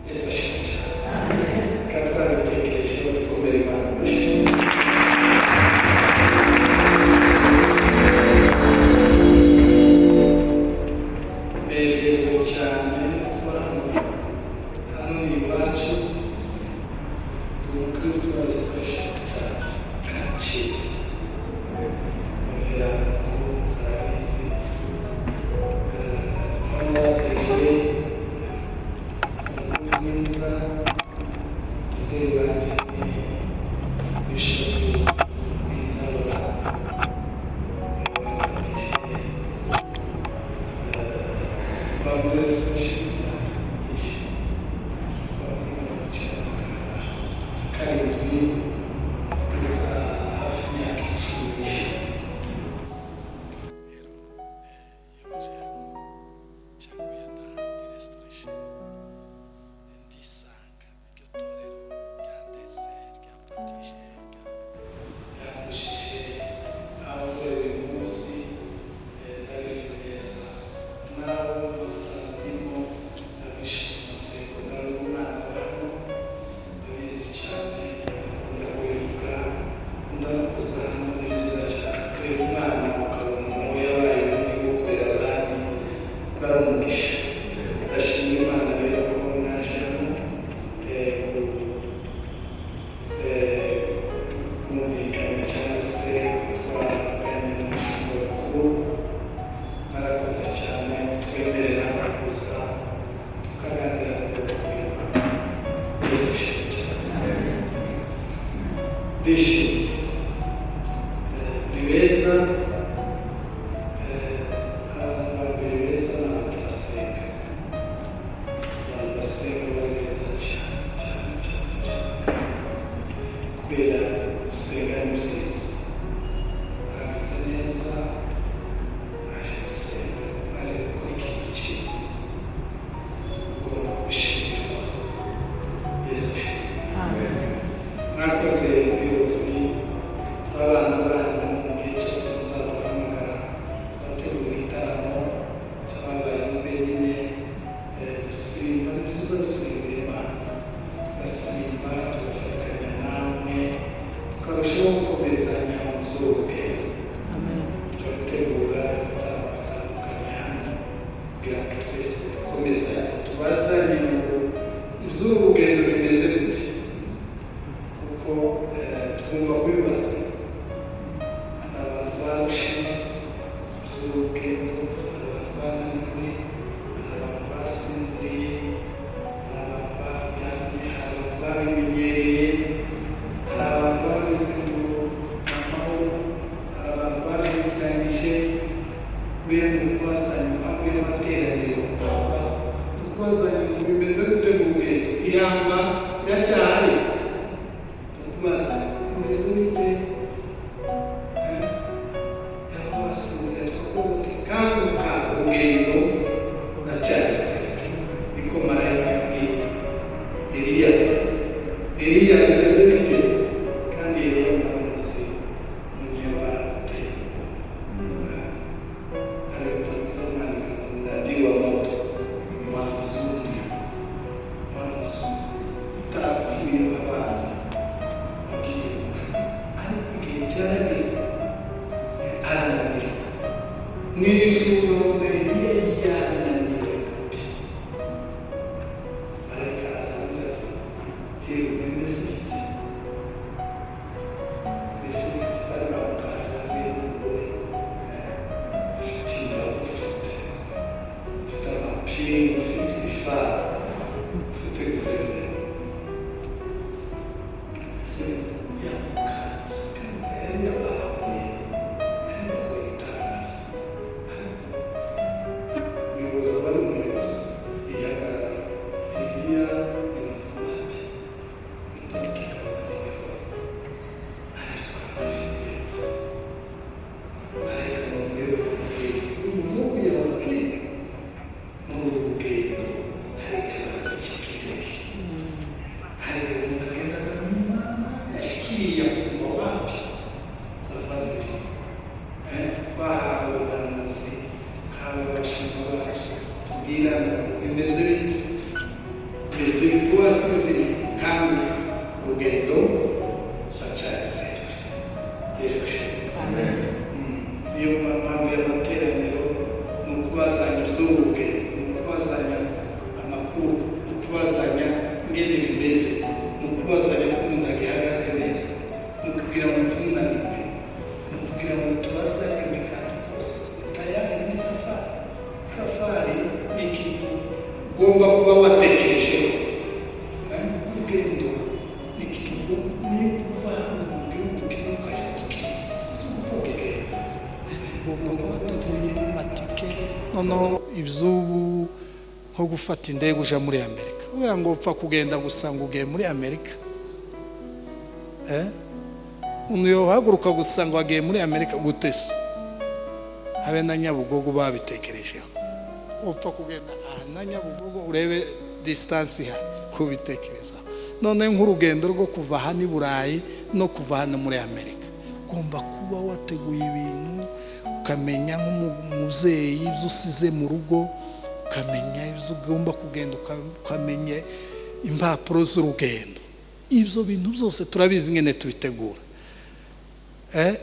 Yesu ashimwe cyane. Kandi twabitekerejeho dukomere Imana amashyi. Nejejwe cyane kuba hano ni iwacu. Ndi umukristo wa Restoration Church Kacyiru. Arabizi hano bateguye umukozi mwiza muzeyi wanjye ni Bishop GISA babatije bamuri Restoration nyinshi bamuri mirongo icyenda na karindwi kugeza hafi imyaka 10 ishize. Umugisha ndashimira Imana rero ko naje hano kumvikana cyangwa se twavuganye n'umushumba mukuru. Mwarakoze cyane kutwemerera kuza tukaganira n'Imana. Yesu ashimwe cyane. Ndishimye muri beza. Mwakoze ubuyobozi tw'abana banyu mu gihe cyose muzaduhamagara twategura igitaramo cy'ababaye benyine dusimba. Ni byiza gusimbura Imana, tugasimba tugafatanya namwe tukarushaho gukomezanya mu by'urugendo. Turategura ibitaramo bitandukanye hano kugira ngo twese dukomezanye tubazanye ngo iby'urugendo bimeze gute. Tugomba kwibaza, hari abantu barushe by'urugendo, hari abantu bananiwe, hari abantu basinziriye, hari abantu baryamye, hari abantu babimenyereye, hari abantu babizi ngo amahoro, hari abantu babyitiranyije. Buriya ni ukubazanya impamvu y'amateraniro, tukubazanya ngo bimeze gute mu rugendo. Iyamba iracyahari. Tukubazanya bimeze bite? Yaba basinzira tukakubaza ati kanguka, urugendo ruracyari. Niko marayika yabwiye Eliya bimeze bite? Kandi Eliya muramuzi, munyabara guteye. Hari ibitabo bizamwandika ngo nabii wa moto, umuhanuzi w'umuriro, utapfuye abandi ariko igihe cyarageze arananira. N'ijuru urabona Eliya yananiwe kabisa. Marayika arazamuka ati yewe bimeze bite? Bari bamukaza hamwe n'umugore ufite ingabo, ufite amapingu, ufite ifara, ufite guverineri. Yamukaza kandi yari yabahamuye arimo kwitangaza. Umuyobozi aba ari umuyobozi yihagarara. Eliya yumva ati itariki ikaba telefone ariko akajije marayika bamubwira bati umuntu yawe mu rugendo hari igihe badacika intege, hari igihe umuntu agendana n'Imana yashikiriye kumva wapi abavandimwe. Twahawe ubuhanuzi nk'abo bashumba bacu tubwirana ngo bimeze bite. zituba sinziri kandi urugendo bacari mbere. Yesu ashimwe. Amen. Niyo mpamvu y'amateraniro ni ukubazanya iby'urugendo, ni ukubazanya amakuru, ni ukubazanya ingene bimeze, ni ukubazanya ko umuntu agihagaze neza, ni ukugira ngo ntunanirwe, ni ukugira ngo tubazanye buri kantu kose. Tayari ni safari. Safari ni ikintu ugomba kuba watekerejeho. Urugendo ni ikintu ni kuva hano mu gihugu kimwe ukajya mu kindi. Ugomba kuba wateguye amatike, noneho iby'ubu nko gufata indege uja muri Amerika. Kugira ngo upfa kugenda gusa ngo ugiye muri Amerika. Umuntu yohaguruka gusa ngo agiye muri Amerika gutese. Habe na Nyabugogo babitekerejeho. Upfa kugenda na Nyabugogo urebe distance ihari kubitekereza. None nk'urugendo rwo kuva hano i Burayi no kuva hano muri Amerika, ugomba kuba wateguye ibintu, ukamenya nk'umubyeyi ibyo usize mu rugo, ukamenya ibyo ugomba kugenda, ukamenya impapuro z'urugendo. Ibyo bintu byose turabizi ngene tubitegura.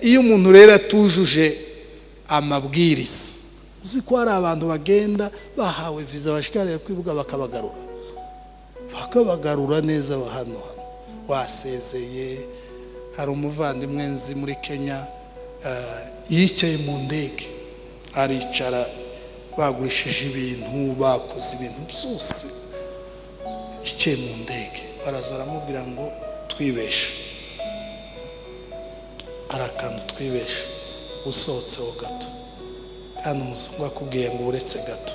Iyo umuntu rero atujuje amabwiriza, uzi ko hari abantu bagenda bahawe viza bashikariye kwibuga bakabagarura neza hano wasezeye. Hari umuvandimwe nzi muri Kenya yicaye mu ndege, aricara, bagurishije ibintu, bakoze ibintu byose, yicaye mu ndege, baraza aramubwira ngo twibeshe, arakantu twibeshe, usohotseho gato, kandi umuzungu akubwiye ngo uretse gato,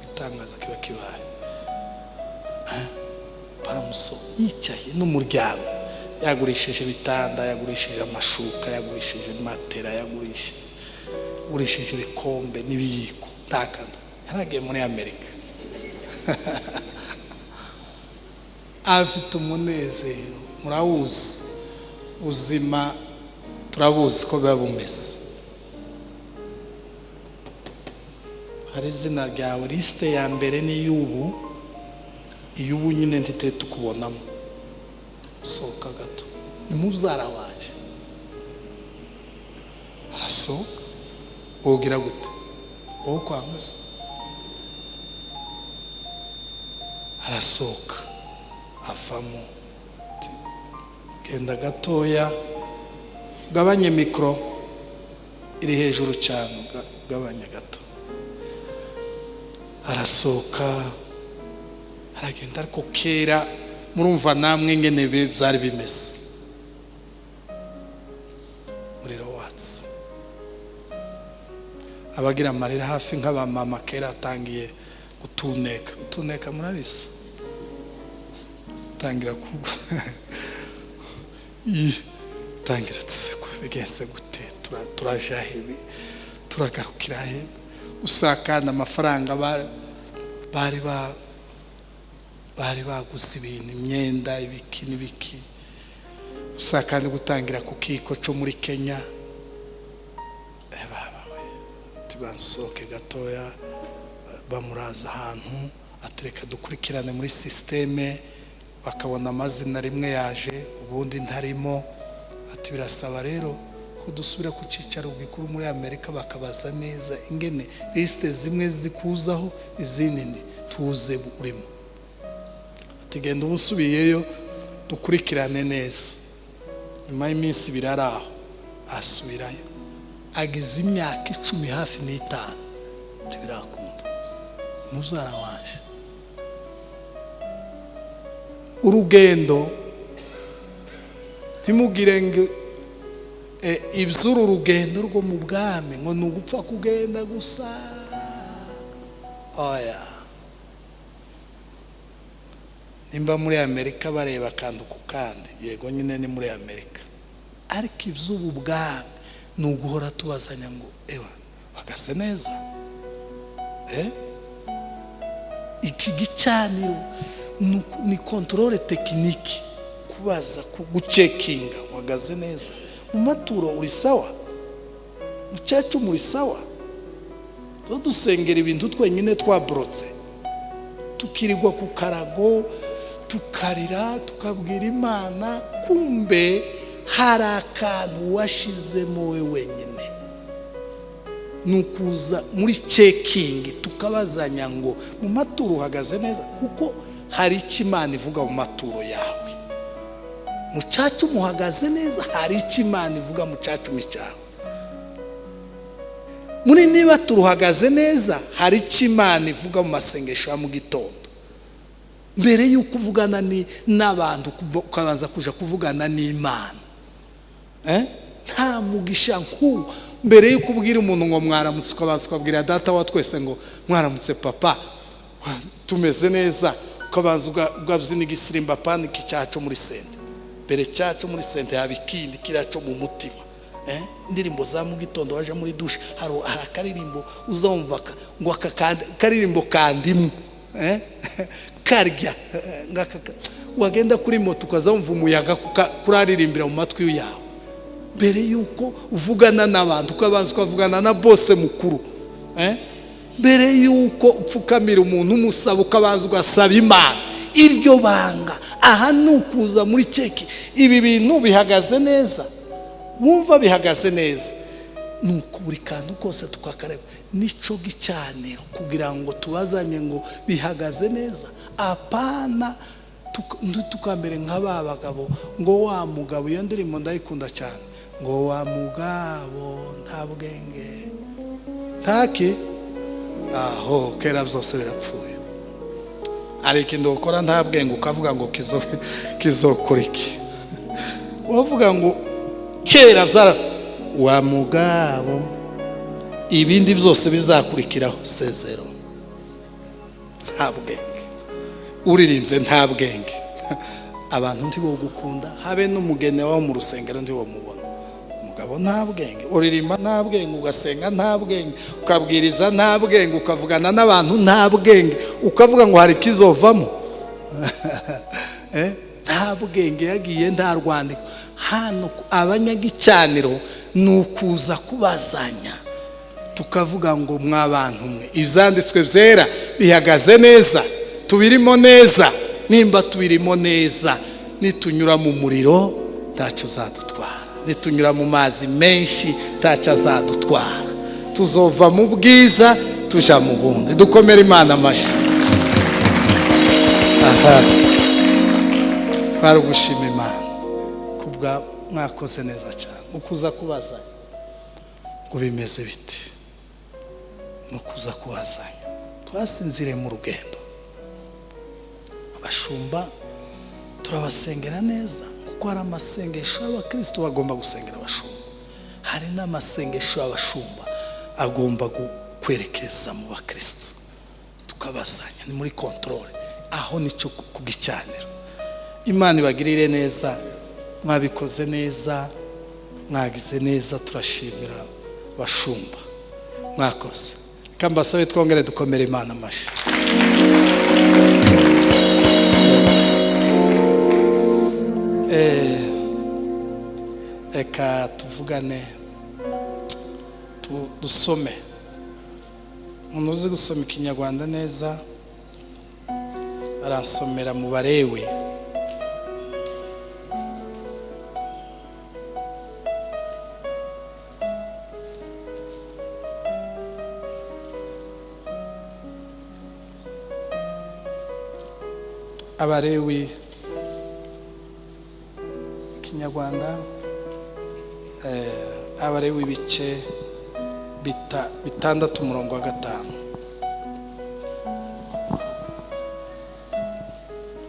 itangaza kiba kibaye. Baramusohoye yicaye n'umuryango, yagurishije ibitanda, yagurishije amashuka, yagurishije matera, yagurishije ibikombe n'ibiyiko, ntakantu. Yaragiye muri Amerika. Afite umunezero. Murawuzi ubuzima, turabuzi ko biba bumeze. Hari izina ryawe, lisite ya mbere ni iy'ubu nyine ntite tukubonamo. Sohoka gato, ni mubyara waje. Arasohoka, wogira gute? Wowe kwangaza. Arasohoka, avamo, genda gatoya, gabanye mikoro, iri hejuru cyane, gabanya gato. Arasohoka, aragenda, ariko kera murumva namwe ngene byari bimeze. Muriro watsi, abagira amarira hafi nk'abamama kera atangiye gutuneka murabizi, tangira kugwa tangira bigenze gute, turaja hebi, turagarukira he. Usakana amafaranga bari baguze ibintu, imyenda, ibiki n'ibiki. Usakana gutangira ku kiko cyo muri Kenya. Tibansoke gatoya, bamuraza ahantu, atereka dukurikirane muri systeme, bakabona amazina rimwe yaje ubundi ntarimo. Ati birasaba rero ko dusubira ku cicaro gikuru muri Amerika, bakabaza neza ingene liste zimwe zikuzaho, izindi ndi tuze urimo. Ati genda ubusubiyeyo dukurikirane neza. Nyuma y'iminsi biraraho asubirayo, agize imyaka 10 hafi n'itanu. Tubirakunda mubyara waje. Urugendo ntimugire ngo iby'uru rugendo rwo mu bwami ngo nugupfa kugenda gusa. Oya, nimba muri Amerika bareba kandi ukukandi, yego nyine ni muri Amerika, ariko iby'ubu bwami ni uguhora tubazanya ngo ewa bagase neza. Iki gicaniro ni controle tekiniki, kubaza gucekinga wagaze neza. Mu maturo uri sawa, mu cyacu muri sawa. Tudusengera ibintu twenyine twabrotse, tukirirwa ku karago tukarira tukabwira Imana, kumbe hari akantu washizemo we wenyine. Nukuza muri checking tukabazanya ngo mu maturo uhagaze neza, kuko hari icyo Imana ivuga mu maturo yawe. Mu cyacu muhagaze neza, hari icyo Imana ivuga mu cyacu cyawe. Muri niba turuhagaze neza, hari icyo Imana ivuga mu masengesho ya mu gitondo. Mbere yuko uvugana n'abantu, ukabanza kuja kuvugana n'Imana. Nta mugisha nk'uwo. Mbere yuko ubwira umuntu ngo mwaramutse, ukabanza ukabwira data wa twese ngo mwaramutse papa, tumeze neza, ukabanza ugabyina igisirimba paniki cyacu muri sente. Mbere cyacu muri sente haba ikindi kiraco mu mutima. Indirimbo za mu gitondo waje muri dushe, hari akaririmbo uzumva ngo akaririmbo kandimu, karya wagenda kuri moto ukazumva umuyaga kuraririmbira mu matwi yawe. Mbere yuko uvugana n'abantu, ukabanza ukavugana na bose mukuru. Mbere yuko upfukamira umuntu umusaba, ukabanza ugasaba Imana. Iryo banga aha nukuza muri cheki. Ibi bintu bihagaze neza, wumva bihagaze neza, nuko buri kantu kose tukakareba nico gicaniro kugira ngo tubazanye ngo bihagaze neza. Apana tukambere nk'aba bagabo ngo wa mugabo, iyo ndirimbo ndayikunda cyane, ngo wa mugabo nta bwenge ntaki, aho kera byose birapfuye. Ari ikintu ukora nta bwenge ukavuga ngo kizokora iki? Wavuga ngo kera byara wa mugabo, ibindi byose bizakurikiraho sezero. Nta bwenge uririmbye, nta bwenge. Abantu ntibo gukunda, habe n'umugene wawe mu rusengero ndiwo mubona. Umugabo nta bwenge, uririmba nta bwenge, ugasenga nta bwenge, ukabwiriza nta bwenge, ukavugana n'abantu nta bwenge, ukavuga ngo hari kizovamo. Nta bwenge, yagiye nta rwandiko. Hano abanyagicaniro nukuza kubazanya, tukavuga ngo mwabantu mwe, ibyanditswe byera bihagaze neza, tubirimo neza. Nimba tubirimo neza, nitunyura mu muriro ntacyo uzadutwara, nitunyura mu mazi menshi ntacyo azadutwara. Tuzova mu bwiza tuja mu bundi. Dukomere Imana amashyi. Kwari gushima Imana kubwa mwakoze neza cyane. Ukuza kubazanya ngo bimeze biti, nukuza kubazanya. Twasinzire mu rugendo, abashumba turabasengera neza, kuko hari amasengesho y'abakristo bagomba gusengera abashumba. Hari n'amasengesho y'abashumba agomba kwerekeza mu bakristo, tukabazanya. Ni muri control, aho nicyo kugicanira. Imana ibagirire neza, mwabikoze neza, mwagize neza. Turashimira bashumba, mwakoze. Kambasabe twongere dukomere Imana amashyi. Eka tuvugane, dusome. Umuntu uzi gusoma Ikinyarwanda neza arasomera mu Barewi. Abarewi Kinyarwanda, Abarewi bice bitandatu umurongo wa 5.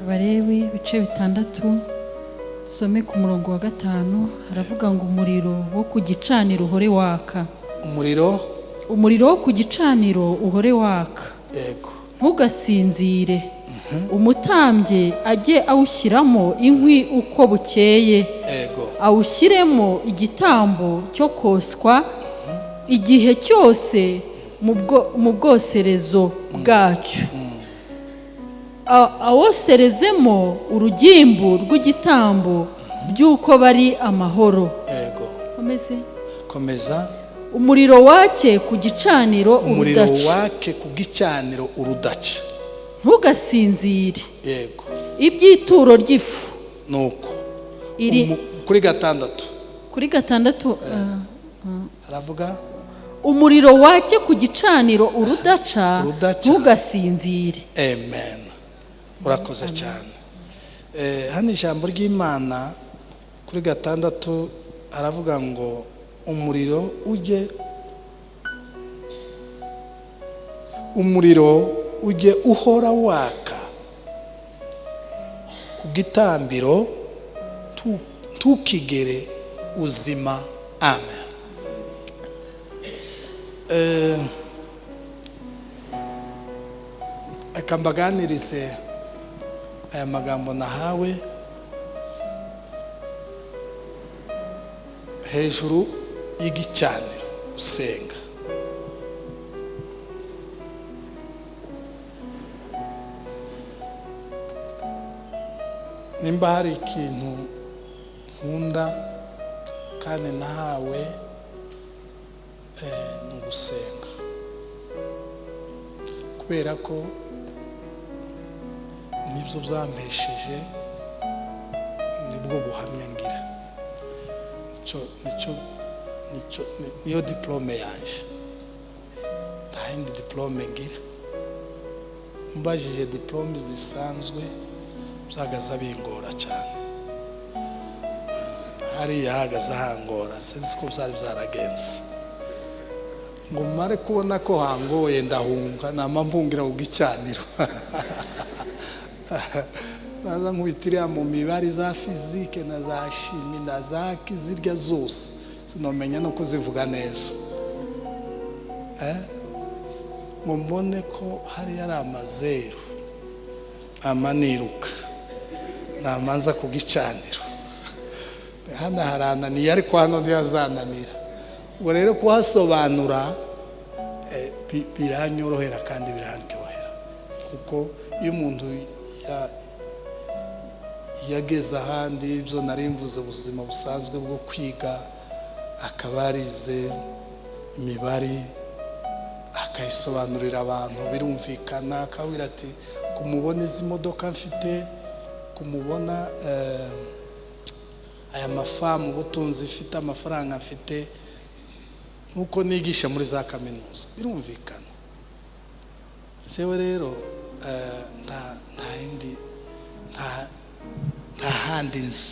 Abarewi bice 6, some ku murongo wa 5. Haravuga ngo umuriro wo ku gicaniro uhore waka. Umuriro wo ku gicaniro uhore waka. Yego. Ntugasinzire. Umutambye ajye awushyiramo inkwi uko bukeye. Yego. Awushyiremo igitambo cyo koswa igihe cyose mu bwoserezo bwacyo. Awoserezemo urugimbu rw'igitambo by'uko bari amahoro. Yego. Komeza. Umuriro wake ku gicaniro urudaca. ntugasinzire. Yego. Iby'ituro ry'ifu. Nuko. Iri kuri gatandatu. Kuri gatandatu aravuga umuriro wake ku gicaniro urudaca ntugasinzire. Amen. Urakoze cyane. Hano ijambo ry'Imana kuri gatandatu aravuga ngo umuriro ujye uhora waka ku gitambiro tukigere uzima. Amen. Akambaganirize aya magambo nahawe hejuru y'igicaniro usenga. Nimba hari ikintu nkunda kandi nahawe ni ugusenga, kubera ko nibyo byampesheje, nibwo buhamya ngira. Niyo diplome yaje, nta yindi diplome ngira. Mbajije diplome zisanzwe byagaza bingora cyane. Hariya hagaze hangora, sinzi ko byari byaragenze. Ngo mare kubona ko hangoye ndahunga, nama mbungira ku gicaniro. Naza nkubitira mu mibare za fizike na za shimi na za kizirya zose, sinomenya no kuzivuga neza. Ngo mbone ko hari ari amazeru, amaniruka namanza ku gicaniro. Hano harananiye, ariko hano ntiyazananira. Ubwo rero kuhasobanura biranyorohera kandi birandyohera, kuko iyo umuntu yageze ahandi, ibyo nari mvuze ubuzima busanzwe bwo kwiga, akaba yarize imibare akayisobanurira abantu, birumvikana. Akabwira ati kumubona izi modoka mfite, kumubona aya mafamu, ubutunzi mfite, amafaranga mfite, nuko nigisha muri za kaminuza, birumvikana. Jewe rero nta handi nzi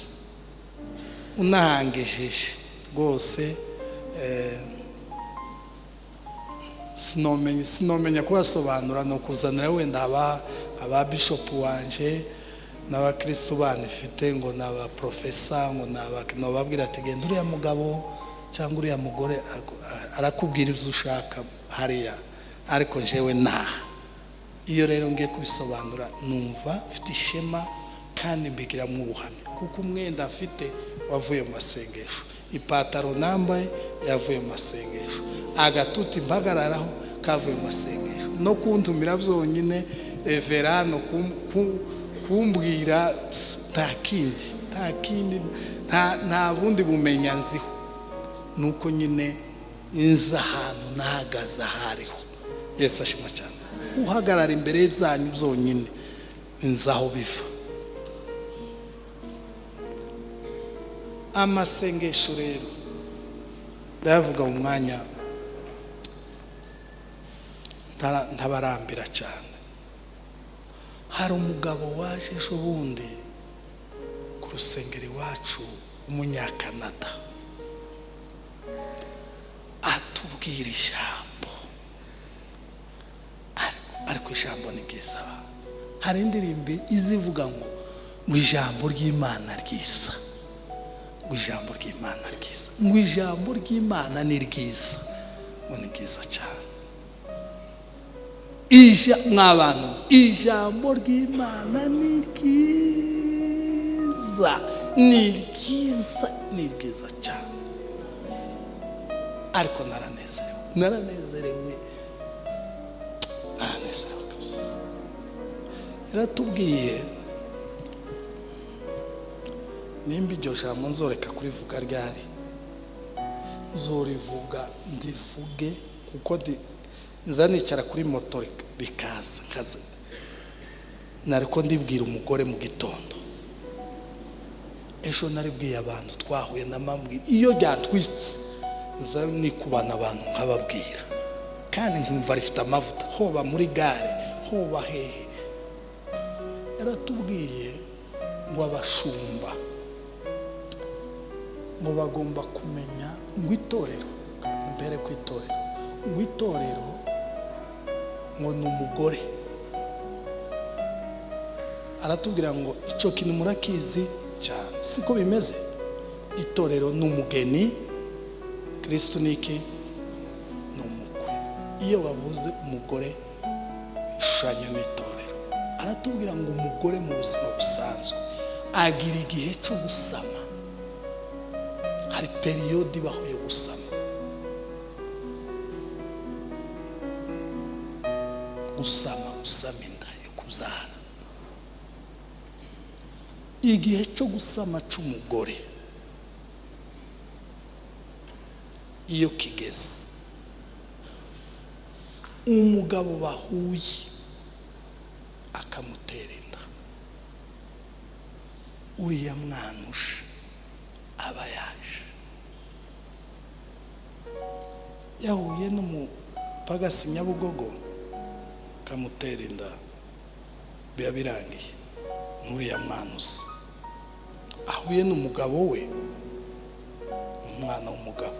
unahangejeje rwose. Sinomenya kubasobanura, no kuzanira wenda aba bishop wanje n'abakristo banifite, ngo naba professor, ngo nababwira ati genda uriya mugabo cyangwa uriya mugore arakubwira ibyo ushaka hariya, ariko jewe iyo rero ngiye kubisobanura numva mfite ishema kandi mbigira mu buhamya, kuko umwenda afite wavuye mu masengesho, ipataro nambaye yavuye mu masengesho, agatuti mpagararaho kavuye mu masengesho, no kuntumira byonyine reverano kumbwira nta kindi nta bundi bumenya nziho, nuko nyine nza ahantu nahagaze ahariho. Yesu ashimwe cyane. Uhagarara imbere y'ibyanyu byonyine nzaho biva. Amasengesho rero ndavuga mu mwanya ntabarambira cyane. Hari umugabo waje ejo bundi ku rusengero iwacu, umunyakanada, atubwira ijambo, ariko ijambo ni ryiza. Hari indirimbo izivuga ngo ijambo ry'Imana ryiza, ngo ijambo ry'Imana ryiza, ngo ijambo ry'Imana ni ryiza, ngo ni ryiza cyane. Mw'abantu, ijambo ry'Imana ni ryiza, ni ryiza cyane. Ariko naranezerewe kabisa. Yaratubwiye nimba iryo jambo nzoreka kurivuga ryari, nzorivuga ndivuge, kuko nzanicara kuri moto rikaza nariko ndibwira umugore mu gitondo, ejo naribwiye abantu twahuye namambwira iyo byatwitse nza nikubana abantu nkababwira kandi nkumva rifite amavuta hoba muri gare hoba hehe. Yaratubwiye ngo abashumba ngo bagomba kumenya ngo itorero mbere ku itorero ngo itorero ngo ni umugore. Aratubwira ngo icyo kintu murakizi cyane siko bimeze. Itorero ni umugeni, Kristo niki ni umukwe. Iyo bavuze umugore bishanya n'itorero. Aratubwira ngo umugore mu buzima busanzwe agira igihe cyo gusama. Hari periode ibaho yo gusama. Gusama inda yo kubyara. Igihe cyo gusama cy'umugore iyo kigeze, umugabo bahuye akamutera inda, uriya mwanusha aba yaje. Yahuye n'umupagasi Nyabugogo akamutera inda, biba birangiye n'uriya mwanuzi. Ahuye n'umugabo we, umwana w'umugabo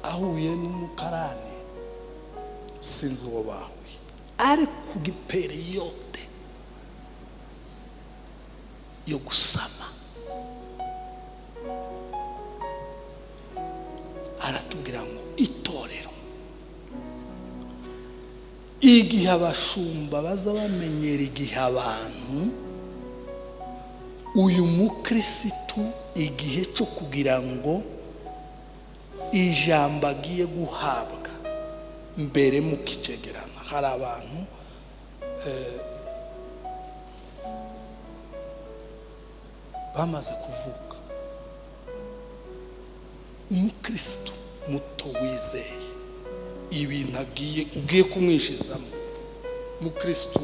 ahuye n'umukarani, sinzi uwo bahuye, ari ku giperiyode yo gusama. Aratubwira ngo itorero igihe abashumba baza bamenyera igihe abantu uyu mukristo igihe cyo kugira ngo ijambo agiye guhabwa mbere mu kicegerana. Hari abantu bamaze kuvuka, umukristo muto wizeye ibintu ugiye kumwishizamo mukristo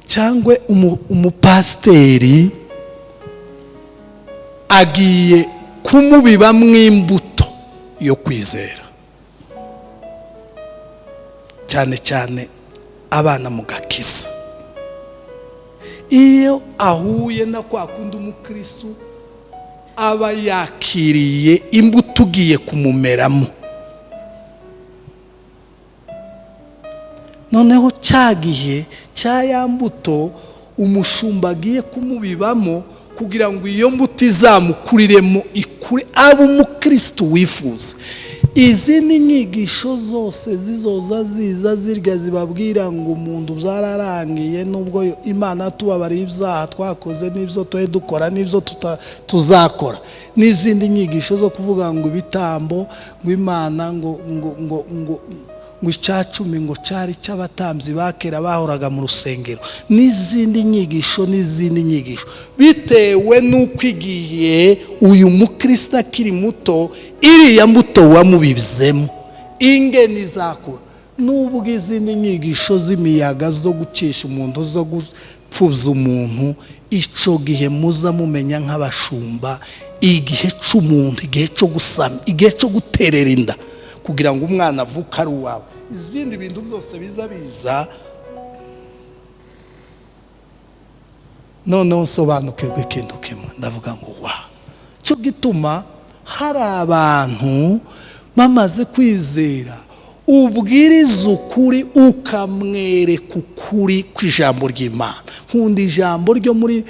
cyangwa umupasiteri agiye kumubibamo imbuto yo kwizera, cyane cyane abana mu gakiza. Iyo ahuye na kwa kundi umukristo aba yakiriye imbuto ugiye kumumeramo, noneho cyagihe cya mbuto umushumba agiye kumubibamo kugira ngo iyo mbuto izamukuriremo ikure aba umukristo wifuza. Izi ni inyigisho zose zizoza ziza zirya zibabwira ngo umuntu byararangiye, nubwo Imana tubabariye ibyaha twakoze n'ibyo tuhe dukora n'ibyo tuzakora. N'izindi nyigisho zo kuvuga ngo ibitambo ngo Imana ngo icyacumi ngo cyari cy'abatambyi bakera bahoraga mu rusengero, n'izindi nyigisho bitewe n'uko igihe uyu mukristo akiri muto iriya mbuto wamubibzemo ingeni izakura. Nubwo izindi nyigisho z'imiyaga zo gucisha umuntu zo gupfuza umuntu, icyo gihe muza mumenya nk'abashumba igihe cy'umuntu, igihe cyo gusama, igihe cyo guterera inda kugira ngo umwana avuke ari uwawe. Izindi bintu byose biza noneho nsobanukirwe ikintu kimwe, ndavuga ngo cyo gituma hari abantu bamaze kwizera ubwiriza ukuri ukamwereka ukuri kw'ijambo ry'Imana. Nkunda ijambo ryo muri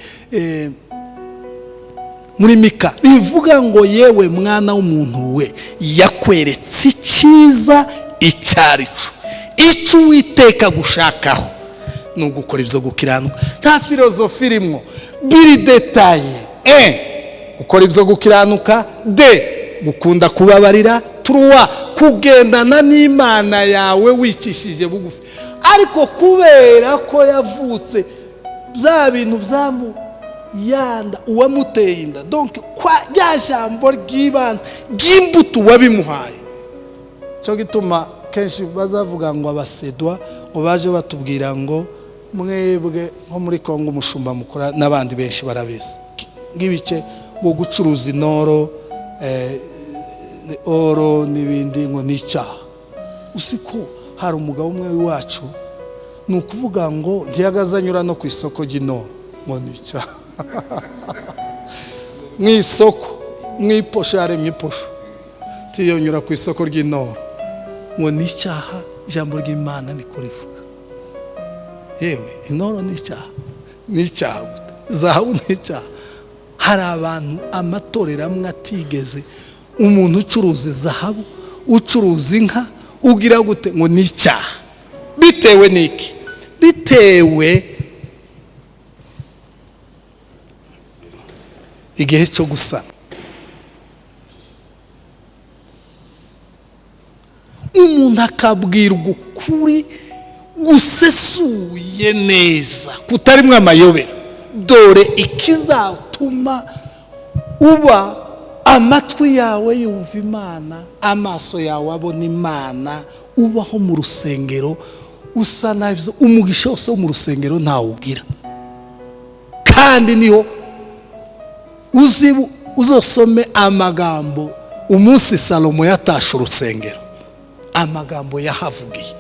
Mika rivuga ngo yewe mwana w'umuntu we, yakweretse icyiza icyarico, icyo Uwiteka gushakaho ni ugukora ibyo gukiranuka. Nta filozofi irimo, biri detaye. Gukora ibyo gukiranuka, gukunda kubabarira, kugendana n'Imana yawe wicishije bugufi. Ariko kubera ko yavutse bya bintu yanda uwamuteye inda. Donc kwa rya jambo ry'ibanze ry'imbuto wabimuhaye. Cyo gituma kenshi bazavuga ngo abasedwa ngo baje batubwira ngo mwebwe nko muri Kongo umushumba mukora n'abandi benshi barabizi ngibice ngo gucuruza inoro oro n'ibindi ngo nicyaha. Usiko hari umugabo umwe wacu nukuvuga ngo ntiyagazanyura no ku isoko ry'inoro ngo nicyaha. Mwisoko mwiposha yare mwiposha tiyonyura ku isoko ry'inoro ngo nicyaha. Ijambo ry'Imana ni kurivuga. Yewe inoro nicyaha zahabu nicyaha. Hari abantu amatorero amwe atigeze umuntu ucuruza zahabu ucuruza inka ugira gute ngo nicyaha. Bitewe niki? Bitewe igihe cyo gusana. Umuntu akabwirwa ukuri gusesuye neza kutarimwe amayobera. Dore ikizatuma uba amatwi yawe yumva Imana, amaso yawe abona Imana, ubaho mu rusengero usa nabyo. Umugisha wose wo mu rusengero ntawugira, kandi niho uzosome amagambo umunsi Salomo yatashe urusengero. Amagambo yahavugiye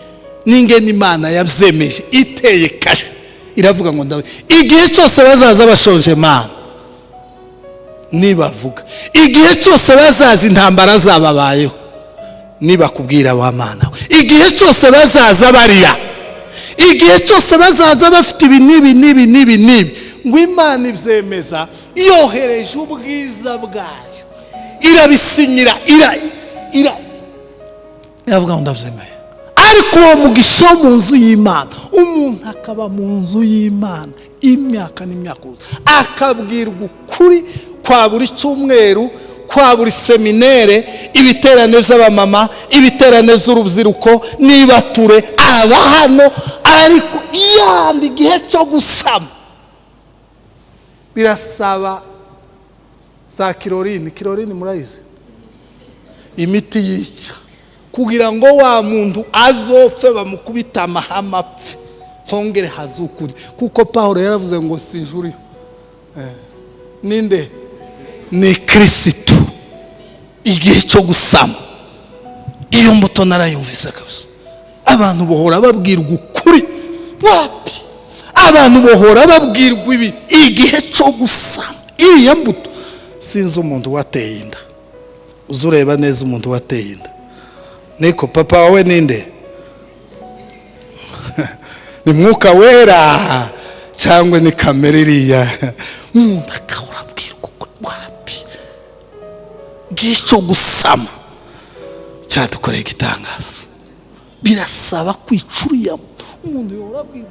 n'ingene Imana yabyemeje iteye kashe. Iravuga ngo ndawe igihe cyose bazaza bashonje Imana nibavuga, igihe cyose bazaza intambara zababayeho nibakubwira wa Mana we, igihe cyose bazaza barira, igihe cyose bazaza bafite ibi nibi ngo Imana ibyemeza yohereje ubwiza bwayo irabisinyira iravuga ngo ndabyemeye. Ariko uwo mugisha mu nzu y'Imana, umuntu akaba mu nzu y'Imana imyaka n'imyaka akabwirwa ukuri kwa buri cyumweru, kwa buri seminere, ibiterane by'abamama, ibiterane by'urubyiruko, nibature aba hano. Ariko yandi igihe cyo gusama birasaba za kirorine murayizi, imiti yica kugira ngo wa muntu azopfe bamukubita amahama apfe hongere hazukuri. Kuko Paulo yaravuze ngo sinjuri ninde ni Kristo. Igihe cyo gusama iyo mbuto narayumvise kabisa. Abantu bohora babwirwa ukuri wapi, abantu bohora babwirwa ibi. Igihe cyo gusama iriya mbuto sinzi umuntu wateye inda. Uzureba neza umuntu wateye inda niko papa wawe ninde? Ni Mwuka Wera cyangwa ni kamere iriya? Umuntu akahora abwirwa wapi. Gico gusama cyadukoreye igitangaza. Birasaba kwicuriya umuntu yora abwirwa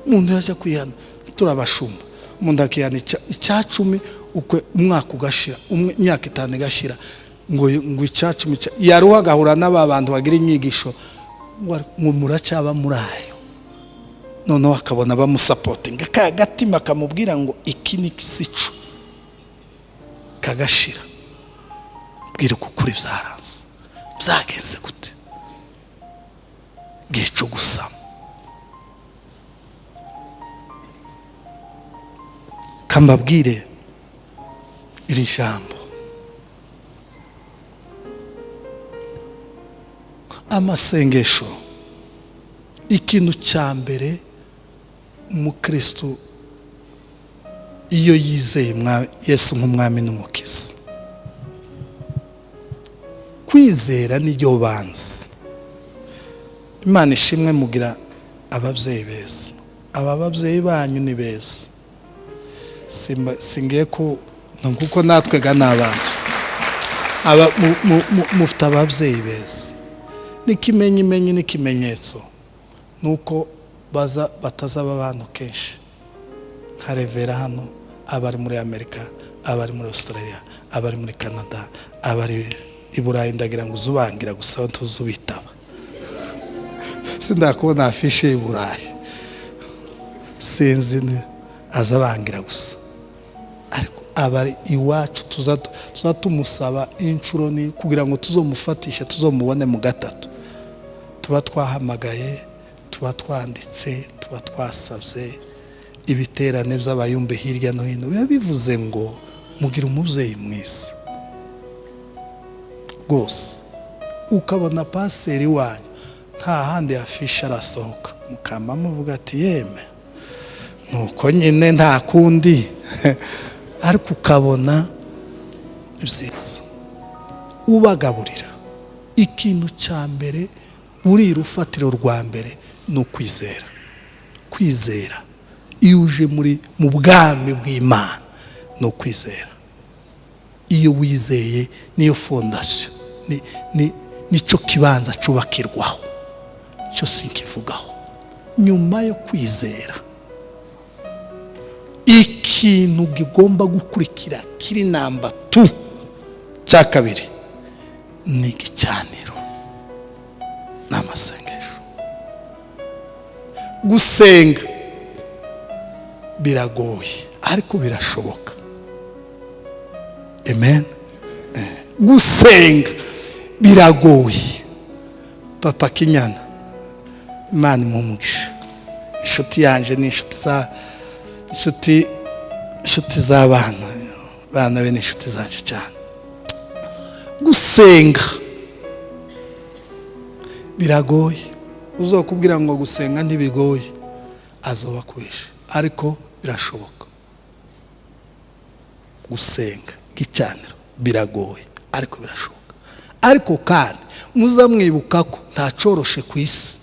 umuntu yaje kwihana. Turabashumba umuntu akihana icyacumi ukwe umwaka ugashira, imyaka 5 igashira, ngo icyacumi yaruha gahura n'abantu bagira inyigisho ngo muracyaba murayo. None akabona bamusapotinga kagatima kamubwira ngo iki ni kisico kagashira. Bwira kukuri byaranze byagenze gute. Gico gusama kambabwire iri jambo. Amasengesho ikintu cya mbere umukristo iyo yizeye Yesu nk'umwami n'umukiza, kwizera niryo banze. Imana ishimwe mugira ababyeyi beza. Aba babyeyi banyu ni beza. Singiye ko nkuko natwe gana abantu aba mufite ababyeyi beza. N'ikimenyimenyi n'ikimenyetso nuko batazaba abantu kenshi nka revera hano, abari muri Amerika, abari muri Australia, abari muri Canada, abari i Burayi. Ndagira ngo uzubangira gusa tuzubitaba. Sindakubona afishe i Burayi, sinzi azabangira gusa, ariko abari iwacu tuzatumusaba inshuro ni kugira ngo tuzomufatishe tuzomubone mu gatatu. Tuba twahamagaye, tuba twanditse, tuba twasabye ibiterane by'abayumbe hirya no hino. Biba bivuze ngo mugira umubyeyi mwiza rwose. Ukabona pasiteri wanyu nta handi afisha arasohoka, mukama muvuga ati yeme nuko nyine nta kundi. Ariko ukabona byiza ubagaburira. Ikintu cya mbere uri urufatiro rwa mbere ni ukwizera. Kwizera iyo uje mu bwami bw'Imana ni ukwizera. Iyo wizeye niyo fondasiyo, nicyo kibanza cyubakirwaho, cyo sinkivugaho. Nyuma yo kwizera, ikintu gigomba gukurikira kiri namba 2 cya kabiri ni igicaniro n'amasengesho. Gusenga biragoye ariko birashoboka. Amen. Gusenga biragoye. Papa Kinyana, Imana umugisha, inshuti yanje ni inshuti z'abana, bana be ni inshuti zanje cyane. Gusenga biragoye. Uzokubwira ngo gusenga ntibigoye azoba kwishe, ariko birashoboka. Gusenga gicaniro biragoye ariko birashoboka. Ariko kandi muzamwibuka ko nta coroshe ku isi.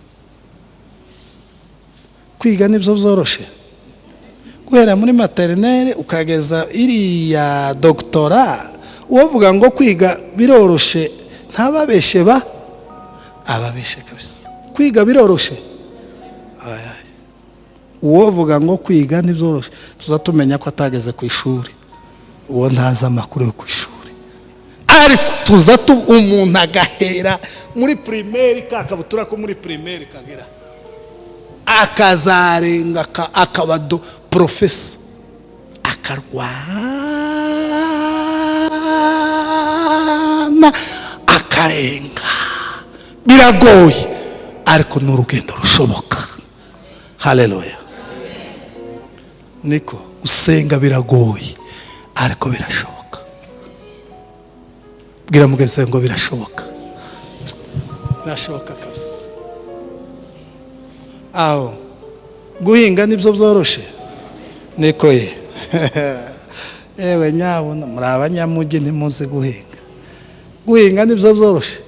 Kwiga nibyo byoroshe, guhera muri maternelle ukageza iriya doctora. Uvuga ngo kwiga biroroshe ntababeshe ababeshe kabisa. Kwiga biroroshe. Uvuga ngo kwiga nibyoroshe tuzatumenya ko atageze ku ishuri, uwo ntaza amakuru yo ku ishuri. Ariko umuntu agahera muri primaire, kakabutura ko muri primaire kagera akazarenga akaba professor, akarwana akarenga. Biragoye ariko n'urugendo rushoboka. Haleluya. Niko usenga biragoye ariko birashoboka. Bwira mugeze ngo birashoboka. Birashoboka kabisa. Aho guhinga nibyo byoroshe. Niko ye. Ewe nyabona muri abanyamugi ntimuzi guhinga. Guhinga nibyo byoroshe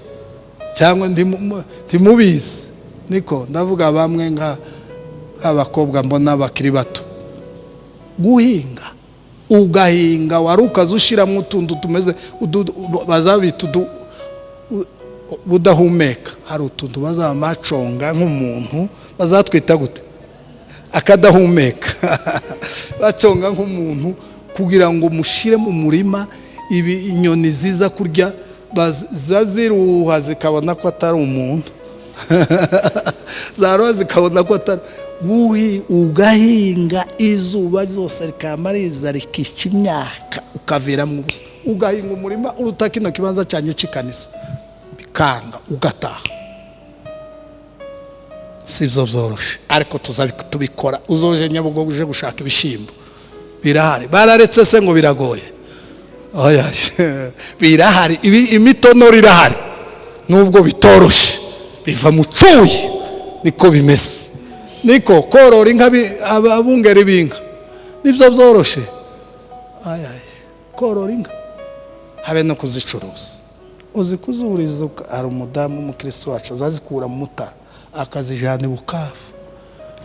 cyangwa ntimubizi. Niko ndavuga bamwe nk'abakobwa mbona bakiri bato. Guhinga ugahinga warukaza ushiramo utuntu tumeze bazabita budahumeka. Hari utuntu bazamaconga nk'umuntu bazatwita gute, akadahumeka. Baconga nk'umuntu kugira ngo mushire mu murima ibi inyoni ziza kurya zaziruha zikabona ko atari umuntu. Zaroha zikabona ko atari ugahinga izuba zose rikamariza rikica imyaka ukavira mu gusa. Ugahinga umurima uruta kino kibanza cyane ucikanisa bikanga ugataha. Sivyo byoroshe ariko tubikora. Uzoje Nyabugogo uje gushaka ibishimbo birahari. Bararetse se ngo biragoye? Oya. Birahari. Imitonoro irahari nubwo bitoroshe biva mu cuye. Niko bimeze. Niko korora inka abungeri binka nibyo byoroshe. Korora inka habe no kuzicuruza. Uzi kuzuriza. Ari umudamu umukristo wacu azazikura mu Mutara akazijana Bukavu.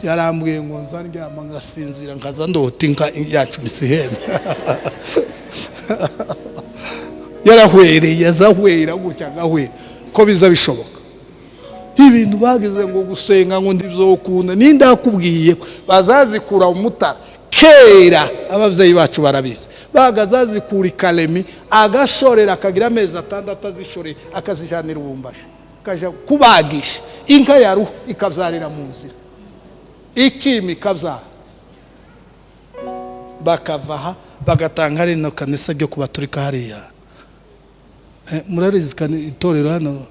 Yarambwiye ngo nzandyama ngasinzira nkaza ndota inka yacu misiheme. Yarahwereye yazahwera gutya gahwe ko biza bishoboka. Ibintu bagize ngo gusenga ngo ndibzokunda nindakubwiye bazazikura mu Mutara. Kera ababyeyi bacu barabizi bagazazikura Kalemi agashorera akagira amezi 6 azishoreye akazijanira Ubumbashi kaja kubagisha inka yaruhu ikabyarira mu nzira ikimi kabyara bakavaha bagatanga rino kanisa ryo kubaturika hariya murarizi itorero hano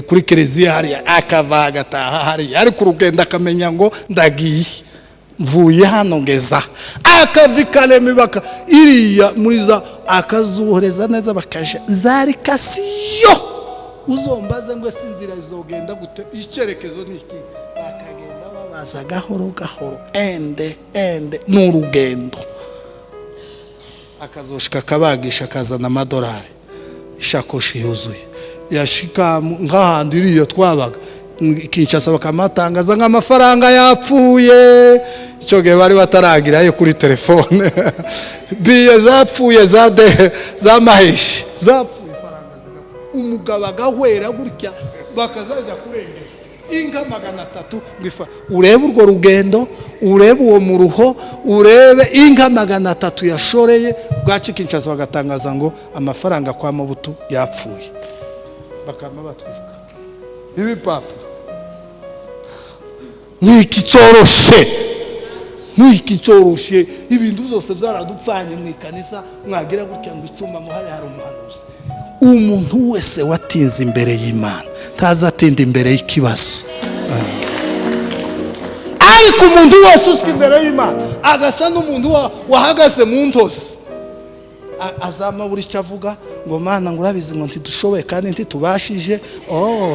kuri kereziya hariya akava agataha hariya ari ku rugendo akamenya ngo ndagiye mvuye hano ngeza akavikareme baka iriya muriza akazuhoreza neza bakaje zari kasiyo uzombaze ngo sinzira izogenda gute icerekezo niki bakagenda babaza gahoro gahoro ende n'urugendo akazoshika kabagisha kazana amadolari ishakoshi yuzuye yashika nk'ahandi iriya twabaga Kinshasa bakamatangaza nk'amafaranga yapfuye icyo gihe bari bataragirayo kuri telefone biye zapfuye za maheshi zapfuye faranga zigapfa umugabo agahwera gutya bakazajya kurengeza inka 300 ngifa urebe urwo rugendo urebe uwo muruho urebe inka 300 yashoreye bwaci Kinshasa bagatangaza ngo amafaranga kwa Mabutu yapfuye bakama batwika ibi papa niki cyoroshe ibintu byose byaradupfanye mu kanisa mwagira gutya ngo icuma mu hari umuhanuzi umuntu wese watinze imbere y'Imana tazatinda imbere y'ikibazo ariko umuntu wese ufite imbere y'Imana agasa n'umuntu wahagaze mu ntozi azama buri cyavuga ngo Mana ngo urabizi ngo ntidushoboye kandi ntitubashije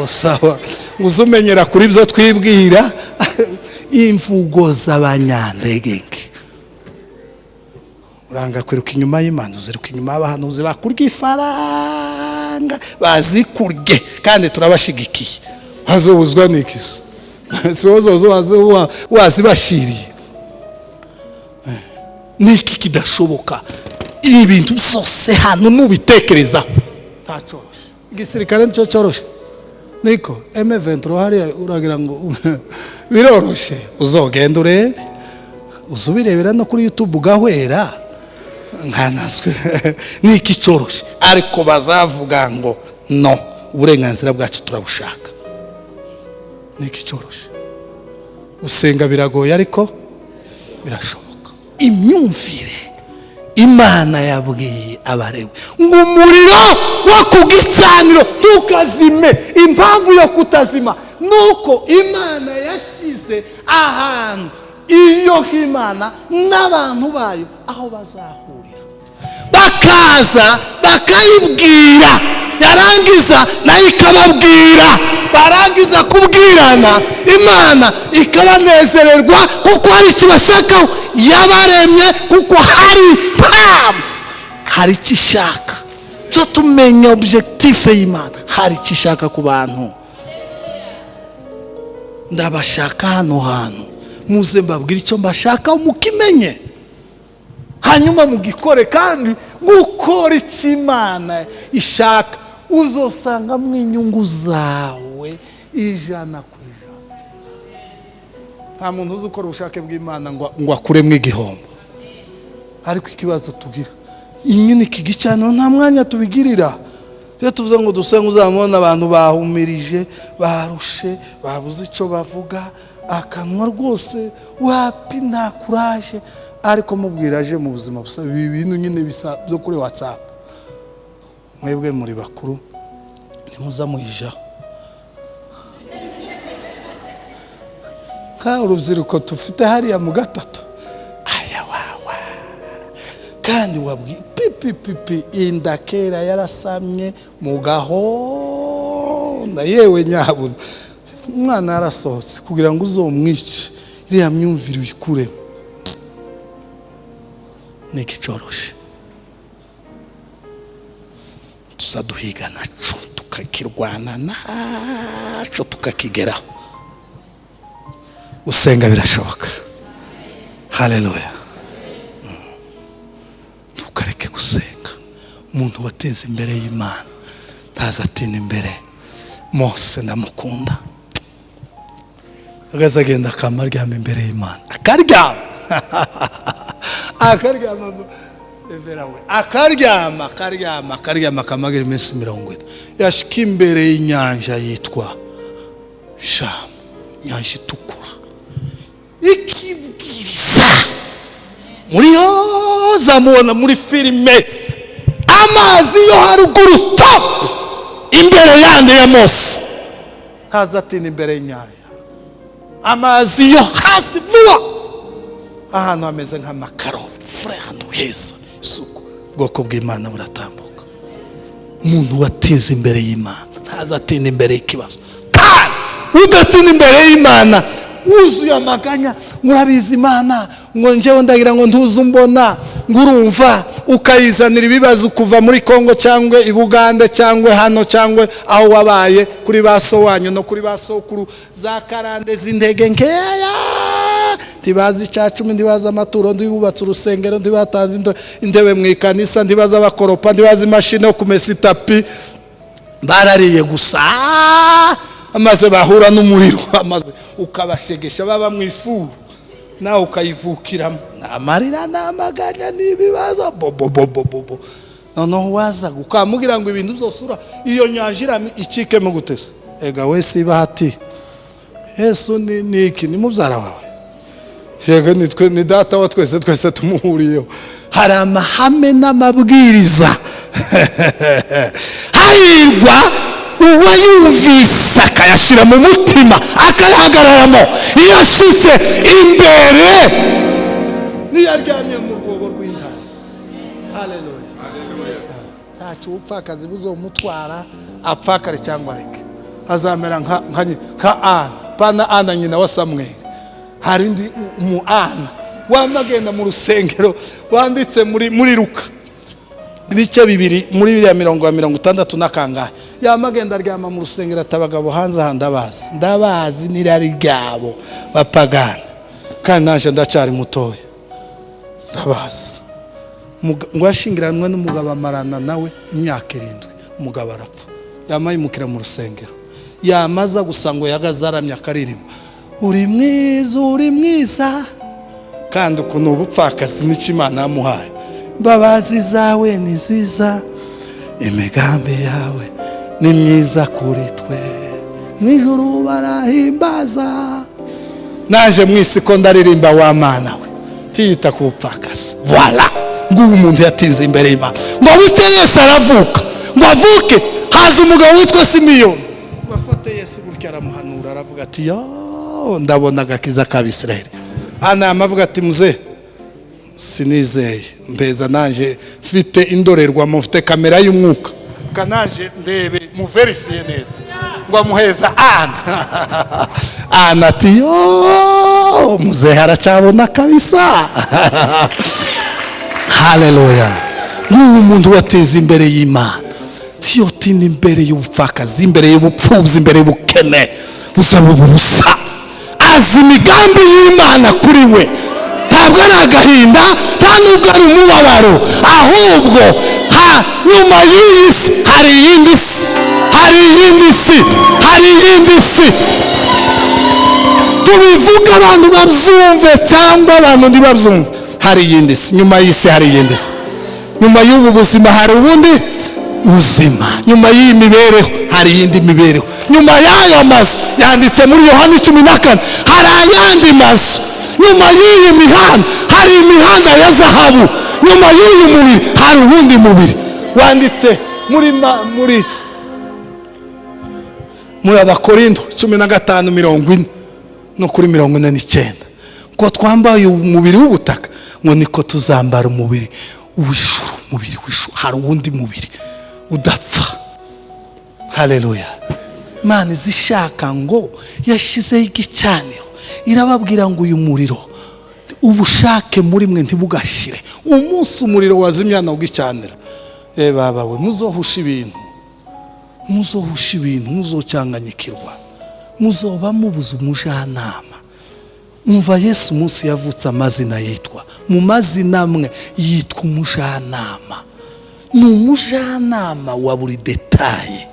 sawa uzumenyera kuri byo twibwira imvugo z'abanyandegenge uranga kwiruka inyuma y'Imana uziruka inyuma y'abahanuzi bakurya ifaranga bazikurye kandi turabashigikiye hazobuzwa n'ikisi siwozo wazibashiriye niki kidashoboka ibintu byose hano nubitekereza tacoroshe igisirikare nicyo coroshe niko M23 hariya uragira ngo biroroshe uzogenda urebe uzubirebera no kuri YouTube ugahwera nkanaswe niki coroshe ariko bazavuga ngo no uburenganzira bwacu turabushaka niki coroshe usenga biragoye ariko birashoboka imyumvire Imana yabwiye abarewe ngo umuriro wo kugicaniro tukazime impamvu yo kutazima nuko Imana yashyize ahantu iyo Imana n'abantu bayo aho bazahurira bakaza bakayibwira yarangiza nayo ikababwira barangiza kubwirana Imana ikabanezererwa kuko hari ikibashakaho yabaremye kuko hari hari ikishaka cyo tumenya objectif y'Imana hari ikishaka ku bantu ndabashaka hano hantu muze mbabwira icyo mbashaka mukimenye hanyuma mugikore kandi gukora Imana ishaka uzosanga mu inyungu zawe 100%. Nta muntu uzi ukora ubushake bw'Imana ngo akuremwe igihombo ariko ikibazo tugira inyine kigicano nta mwanya tubigirira iyo tuvuze ngo dusenga uzamubona abantu bahumirije barushe babuze icyo bavuga akanwa rwose wapi nta courage ariko mubwiraje mu buzima busa ibi bintu nyine bisa byo kuri WhatsApp mwebwe muri bakuru ntimuza muyijaho ka urubyiruko tufite hariya mu gatatu kandi wabwi pipi inda kera yarasamye mu gahonda yewe nyabuna umwana yarasohotse kugira ngo uzomwice iriya myumvire uyikure niki coroshe tuzaduhiga naco tukakirwana naco tukakigeraho usenga birashoboka haleluya tukareke gusenga umuntu wateze imbere y'Imana tazatina imbere Mose ndamukunda agazagenda akaryama imbere y'Imana akaryama akamagira iminsi 40 yashika imbere y'inyanja yitwa Shamu inyanja itukura ikibwiriza muri uzamubona muri filime, amazi yo haruguru stop imbere yandi ya Mose, ntazatinda imbere y'inyanja. Amazi yo hasi vuba, ahantu hameze nk'amakaro fure, ahantu heza isuku, ubwoko bw'Imana buratambuka. Umuntu watinze imbere y'Imana ntazatinda imbere y'ikibazo. Udatinda imbere y'Imana wuzuye amaganya, murabizi Imana ngo njyewe ndagira ngo ntuzumbona, ngurumva ukayizanira ibibazo kuva muri Kongo cyangwa i Buganda cyangwa hano cyangwa aho wabaye kuri baso wanyu no kuri basokuru za karande z'intege nkeya, ndibaza icyacu, ndibaza amaturo, ndibubatse urusengero, ndibatanze intebe mu ikanisa, ndibaza abakoropa, ndibaza imashini yo kumesa itapi, barariye gusa amaze bahura n'umuriro, amaze ukabashegesha baba mu ifuru, nawe ukayivukiramo, namarira namaganya n'ibibazo bobo. Noneho waza ukamubwira ngo ibintu byose iyo nyanja icikemo gutese, ega wese ibahati Yesu ni iki, ni mubyara wawe, yego ni data wa twese tumuhuriyeho. Hari amahame n'amabwiriza hahirwa uwo yumvise akayashyira mu mutima akayahagararamo, iyo ashitse imbere niyo aryamye mu rwobo rw'intare. Haleluya. Ntacyo ubupfakazi buzomutwara apfakare cyangwa areke, azamera nka Ana, pana Ana nyina wa Samweli. Hari ndi mu Ana wamagenda mu rusengero wanditse muri Luka ibice 2 muri 260 n'akangahe, yamagenda aryama mu rusengero atabagabo hanze aha ndabazi nirari ryabo bapagana, kandi naje ndacari mutoya ndabazi. Ngo yashingiranwe n'umugabo amarana nawe imyaka 7, umugabo arapfa, yamayimukira mu rusengero, yamaza gusa ngo yagazaramya akaririmba, uri mwiza kandi ukuntu ubupfakazi n'icyo Imana yamuhaye, imbabazi zawe ni nziza, imigambi yawe ni myiza kuri twe, mu ijuru barahimbaza. Naje mu isi ko ndaririmba wa Mana we, tiyita ku bupfakazi. Voilà, ngubu umuntu yatinze imbere y'Imana. Ngo buke Yesu aravuka, ngo avuke, haza umugabo witwa Simiyoni, bafate Yesu gutya aramuhanura, aravuga ati yo ndabona agakiza k'Abisirayeli. Ana amavuga ati muze sinizeye, mbeza nanje mfite indorerwamo, mfite kamera y'umwuka, kananje ndebe mu verifie neza, ngo amuheza Ana ati yo muze haracabona kabisa. Haleluya. N'uwo muntu wateze imbere y'Imana, tiyotinda imbere y'ubupfakazi, imbere y'ubupfubyi, imbere y'ubukene, busaba ubusa, azi imigambi y'Imana kuri we. Ntabwo ari agahinda, nta nubwo ari umubabaro, ahubwo nyuma y'iyi si hari iyindi si, tubivuga abantu babyumve cyangwa abantu ntibabyumve. Hari iyindi si, nyuma y'isi hari iyindi si, nyuma y'ubu buzima hari ubundi buzima, nyuma y'iyi mibereho hari iyindi mibereho, nyuma y'ayo mazu yanditse muri Yohana 14 hari ayandi mazu, nyuma y'iyi mihanda hari imihanda ya zahabu, nyuma y'uyu mubiri hari ubundi mubiri. Wanditse muri Abakorinto 15:40 no kuri 49, ko twambaye umubiri w'ubutaka, ngo niko tuzambara umubiri w'ijuru. Umubiri w'ijuru hari ubundi mubiri udapfa. Haleluya. Imana izishaka ngo yashizeho igicaniro, irababwira ngo uyu muriro ubushake muri mwe ntibugashire. Umunsi umuriro wazimya no gicanira, baba we muzohusha ibintu, muzocyanganyikirwa, muzoba mubuze umujanama. Umva Yesu umunsi yavutse amazina yitwa, mu mazina amwe yitwa umujanama. Ni umujanama wa buri detaye,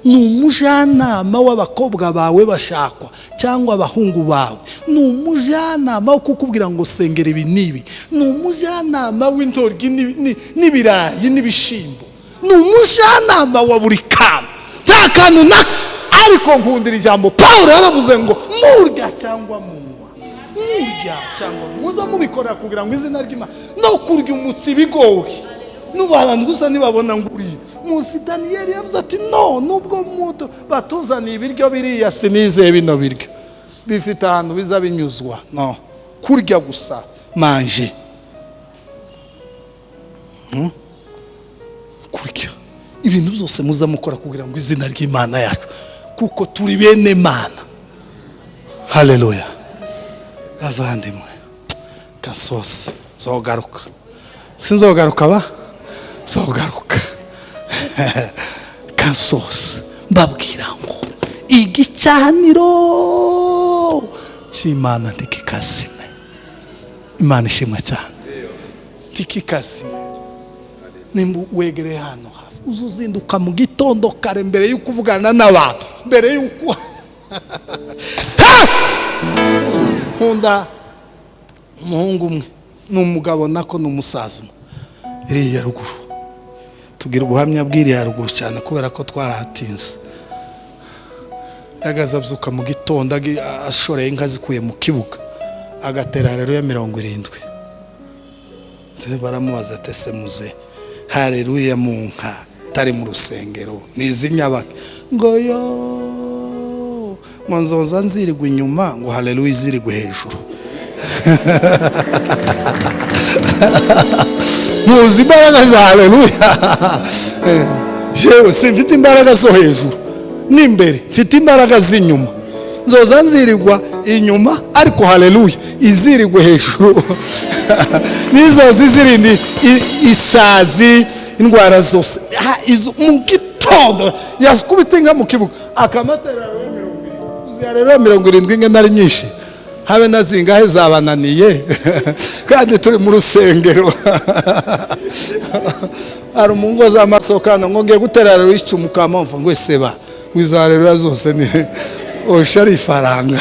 ni umujanama w'abakobwa bawe bashakwa cyangwa abahungu bawe, ni umujanama wo kukubwira ngo sengera ibi nibi, ni umujanama w'intoryi n'ibirayi n'ibishimbo, ni umujanama wa buri kantu, nta kantu ariko nkundira ijambo Pawulo yaravuze ngo murya cyangwa munywa, murya cyangwa muza mubikorera kugira ngo izina ry'Imana no kurya umutsi bigori n'ubantu gusa nibabona nguri Musi Daniyeli yavuze ati no nubwo muto batuzaniye ibiryo biriya sinizeye bino biryo bifite ahantu biza binyuzwa no kurya gusa manje kurya ibintu byose muza mukora kugira ngo izina ry'Imana yacu kuko turi bene Mana. Haleluya. Abandimwe kasosi zogaruka sinzogaruka ba zogaruka kasosi mbabwira ngo igicaniro cy'Imana ntikikazime. Imana ishimwe cyane ntikikazime. Nimba wegereye hano hafi uzuzinduka mu gitondo kare mbere y'uko uvugana n'abantu mbere y'uko nkunda umuhungu umwe n'umugabo nako n'umusaza iriya ruguru tugira ubuhamya bw'iriya ruguru cyane kubera ko twarahatinze. Yagaza abyuka mu gitondo ashoreye inka zikuye mu kibuga agatera haleluya 70. Baramubaza ati se muze haleluya mu nka tari mu rusengero nizinyabake ngo yo mwanzoza nzirigwa inyuma ngo haleluya izirigwe hejuru. Muzi imbaraga za haleluya. Jewe simfite imbaraga zo hejuru n'imbere mfite imbaraga z'inyuma nzoza nzirigwa inyuma ariko haleluya izirigwe hejuru. Nizo zizirindi isazi indwara zose izo mu gitondo yaskubite nka mu kibuga akamatera rero 70 nge nari nyinshi habe nazingahe zabananiye kandi turi mu rusengero. Ari umungo za masokano ngo ngiye gutera rero icumuka mpamvu ngo seba wizarero zose ni oshari faranga.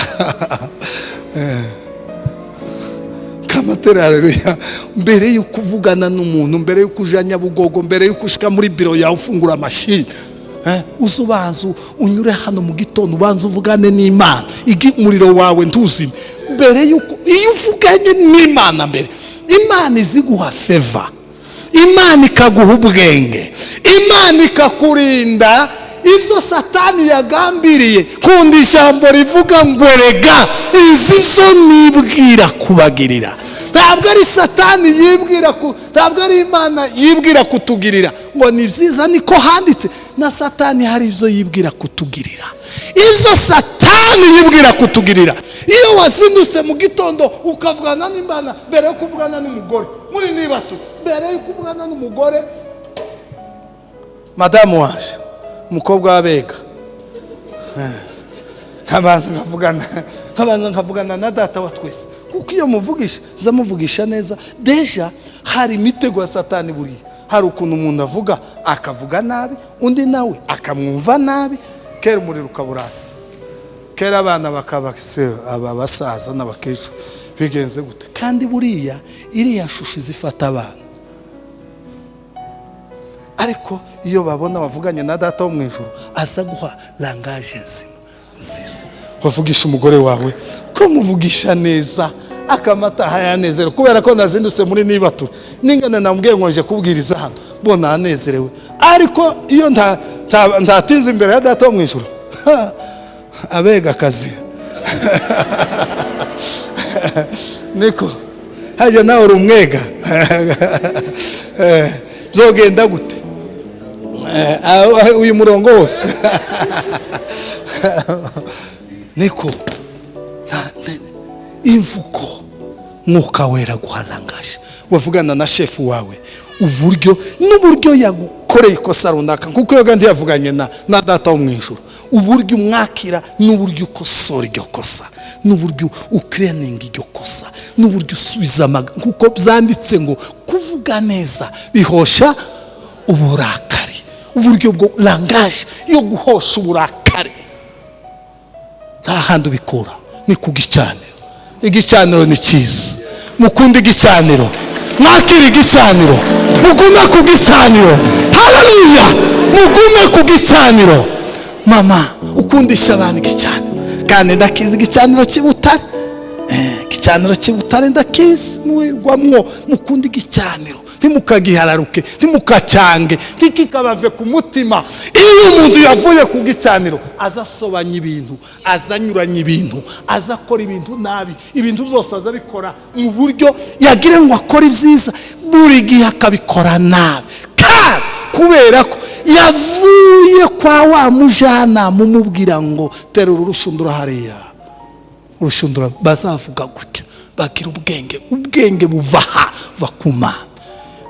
Kamatera rero mbere yo kuvugana n'umuntu mbere yo kujanya bugogo mbere yo kushika muri biro yawe ufungura mashini uzubanzu unyure hano mu gitondo ubanza uvugane n'Imana igi umuriro wawe ntuzime mbere yuko iyo uvuganye n'Imana mbere Imana iziguha favor, Imana ikaguha ubwenge, Imana ikakurinda ibyo Satani yagambiriye. Kundi ijambo rivuga ngo rega izi zo nibwira kubagirira. Ntabwo ari Satani yibwira ntabwo ari Imana yibwira kutugirira ngo ni byiza niko handitse. Na Satani hari ibyo yibwira kutugirira, ibyo Satani yibwira kutugirira. Iyo wazindutse mu gitondo ukavugana n'Imana mbere yo kuvugana n'umugore muri nibatu mbere yo kuvugana n'umugore madamu waje umukobwa w'abega kabanza nkavugana na data wa twese kuko iyo muvugisha zamuvugisha neza deja hari imitego ya Satani buri hari ukuntu umuntu avuga akavuga nabi undi nawe akamwumva nabi kera umuriro ukaburatsa kera abana bakabakise aba basaza n'abakecu bigenze gute kandi buriya iriya shusho zifata abana ariko iyo babona bavuganye na data wo mu ijuru asa guha langage nziza wavugisha umugore wawe ko muvugisha neza akamata hayanezero kubera ko nazindutse muri nibatu ningana namubwiye ngonje kubwiriza hano bona anezerewe ariko iyo ntatinze imbere ya data wo mu ijuru abega kazi niko hajya nawe urumwega byogenda gute uyu murongo wose niko imvugo mwuka wera guhalangaje wavugana na chef wawe n'uburyo yagukoreye ikosa runaka kuko yoga ndi yavuganye na data wo mu ijuru uburyo umwakira n'uburyo ukosora iryo kosa n'uburyo ukreaninga iryo kosa n'uburyo usubiza kuko byanditse ngo kuvuga neza bihosha uburakari. Uburyo bwo langage yo guhosha uburakari nta handi ubikura ni kugicaniro. Igicaniro ni cyiza, mukunda igicaniro, mwakira igicaniro, mugume ku gicaniro. Haleluya, mugume ku gicaniro. Mama ukundisha abantu igicaniro kandi ndakiza igicaniro cy'Ibutare igicaniro cy'ibutare ndakisi muwirwamwo mukunda igicaniro ntimukagihararuke ntimukacyange ntikikabave ku mutima. Iyo umuntu yavuye ku gicaniro aza asobanya ibintu, aza anyuranya ibintu, aza akora ibintu nabi, ibintu byose aza abikora mu buryo yagira ngo akore ibyiza, buri gihe akabikora nabi. Kandi kubera ko yavuye kwa wa mujana mumubwira ngo terura urushundura hariya, urushundura bazavuga gutya, bagira ubwenge buva ku Mana.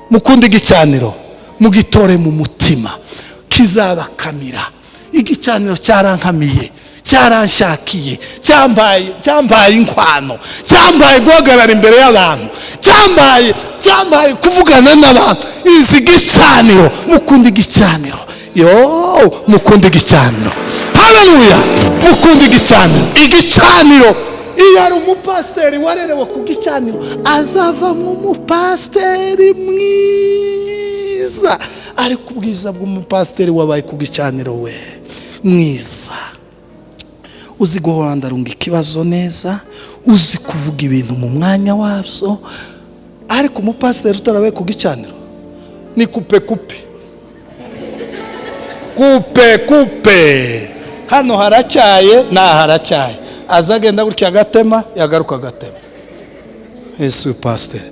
Mukunda igicaniro mugitore mu mutima, kizabakamira. Igicaniro cyarankamiye, cyaranshakiye, cyambaye inkwano, cyambaye guhagarara imbere y'abantu, cyambaye kuvugana n'abantu. Izi gicaniro, mukunda igicaniro. Mukunda igicaniro. Haleluya, mukunda igicaniro. Igicaniro, iyo ari umupasiteri warerewe ku gicaniro azavamo umupasiteri mwiza. Ariko ubwiza bw'umupasiteri wabaye ku gicaniro we mwiza, uzi guhondarunga ikibazo neza, uzi kuvuga ibintu mu mwanya wabyo. Ariko umupasiteri utarabaye ku gicaniro ni kupe. Hano haracyaye, haracyaye. Azagenda gutya agatema, yagaruka agatema. Yesu pasiteri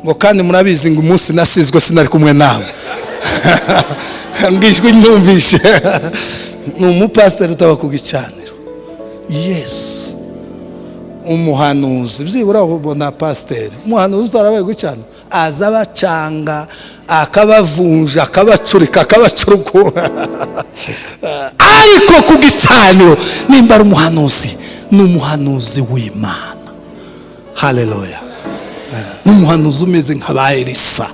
ngo kandi murabizi ngo umunsi nasizwe sinari kumwe nawe. Ngijwe nyumvishe. Ni umupasiteri utaba ku gicaniro. Yes, umuhanuzi byibura ubona pasiteri, umuhanuzi utarabaye ku gicaniro aza abacanga, akabavunja, akabacurika, akabacurukura. Ariko ku gicaniro nimba ari umuhanuzi, ni umuhanuzi w'Imana. Haleluya. Ni umuhanuzi umeze nka Elisa,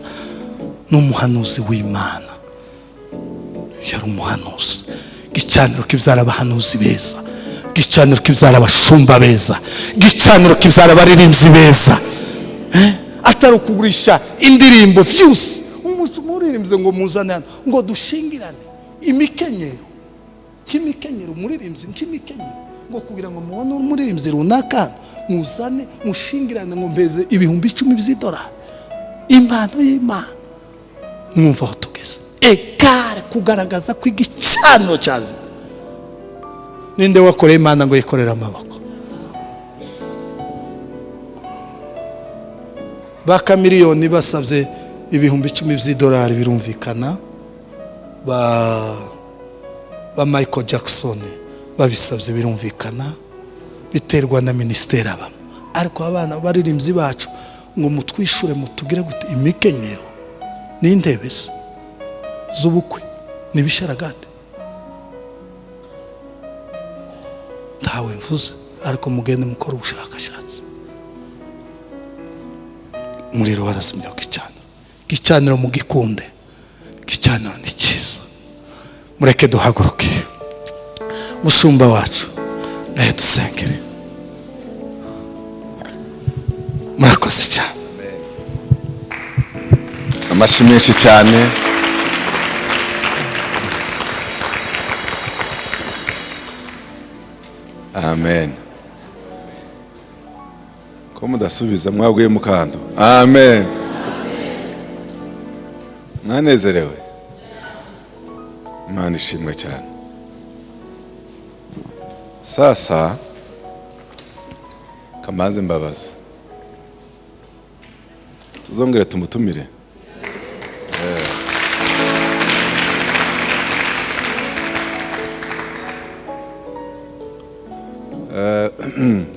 ni umuhanuzi w'Imana. Yari umuhanuzi. Gicaniro kibyara abahanuzi beza, gicaniro kibyara abashumba beza, gicaniro kibyara abaririmbyi beza. Atari ukugurisha indirimbo vyose. Umuririmbyi ngo muzane hano ngo dushingirane imikenyero, kimikenyero umuririmbyi nk'imikenyero, ngo kugira ngo mubone umuririmbyi runaka muzane mushingirane ngo mbeze ibihumbi 10 by'idolari. Impano y'Imana. Mwumva aho tugeze. Ekare kugaragaza ko igicaniro cyazi. Ninde wakoreye Imana ngo yikorera amaboko? Baka miliyoni basabye ibihumbi 10 by'idolari birumvikana. Ba Michael Jackson babisabye birumvikana, biterwa na ministeri abamo. Ariko abana baririmbyi bacu ngo mutwishure mutugire gute imikenyero n'intebe z'ubukwe n'ibisharagate. Ntawe mvuze, ariko mugende mukora ubushakashatsi. Umuriro warazimya gicaniro mugikunde. Gicaniro ni cyiza. Mureke duhaguruke. Mushumba wacu naye dusengere. Murakoze cyane. Amashyi menshi cyane. Amen. Ko mudasubiza mwaguye mukando. Amen. Mwanezerewe. Imana ishimwe cyane. Sasa kamaze mbabaza, tuzongera tumutumire.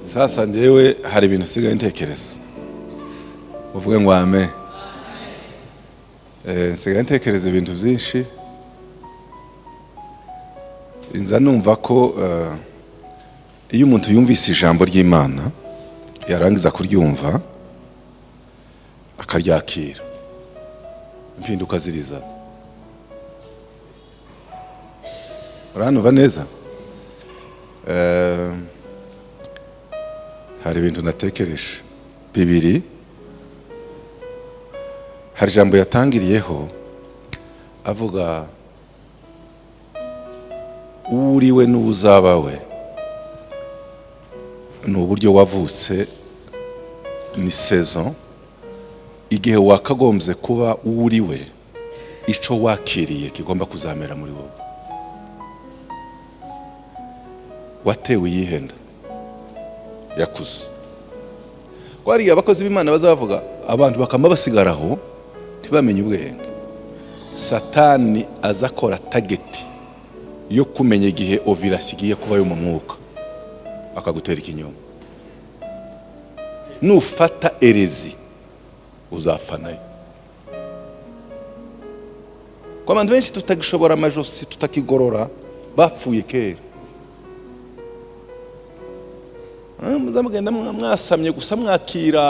Sasa njyewe hari ibintu sigaye ntekereza. Uvuge ngo amen. Sigaye ntekereza ibintu byinshi. Inza numva ko iyo umuntu yumvise ijambo ry'Imana yarangiza kuryumva akaryakira, impinduka ziriza. Uranumva neza? Hari ibintu natekereje bibiri. Hari ijambo yatangiriyeho avuga uriwe n'uzabawe, ni uburyo wavutse ni saison igihe wakagombye kuba uriwe ico wakiriye kigomba kuzamera muri wowe. Watewe yihenda yakuze kwari abakozi b'Imana bazavuga abantu bakama basigaraho ntibamenye ubwenge. Satani azakora target yo kumenya igihe ovulation igiye kuba yo mu mwuka akagutera ikinyoma. Nufata erezi uzafanayo. Kwa bantu benshi tutagishobora amajosi tutakigorora bapfuye kera. Muzamugenda mwasamye gusa mwakira